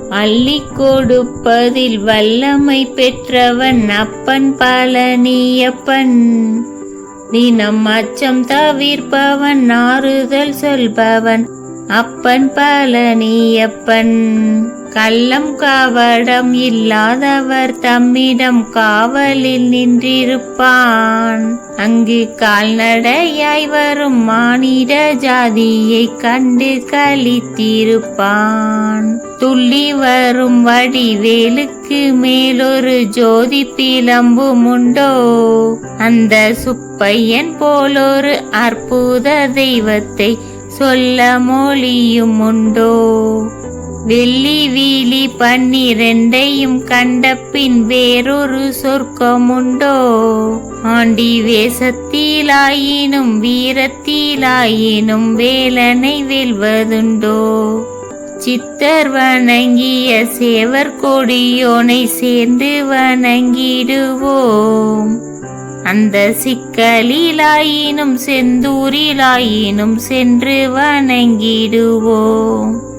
அள்ளி கொடுப்பதில் வல்லமை பெற்றவன் அப்பன் பழனியப்பன். தினம் அச்சம் தவிர்ப்பவன் ஆறுதல் சொல்பவன் அப்பன் பழனியப்பன். கள்ளம் கவடம் இல்லாதவர் தம்மிடம் காவலில் நின்றிருப்பான். அங்கு கால்நடையாய் வரும் மானிட ஜாதியை கண்டு களித்திருப்பான். துள்ளி வரும் வடிவேலுக்கு மேலொரு ஜோதி பிளம்பும் உண்டோ? அந்த சுப்பையன் போலொரு அற்புத தெய்வத்தை சொல்ல மொழியும் உண்டோ? வெள்ளி வீழி 12 கண்ட பின் வேறொரு சொர்க்கமுண்டோ? ஆண்டி வேஷத்திலாயினும் வீரத்திலாயினும் வேலனை வெல்வதுண்டோ? சித்தர் வணங்கிய சேவர் கொடியோனை சேர்ந்து வணங்கிடுவோம். அந்த சிக்கலிலாயினும் செந்தூரிலாயினும் சென்று வணங்கிடுவோம்.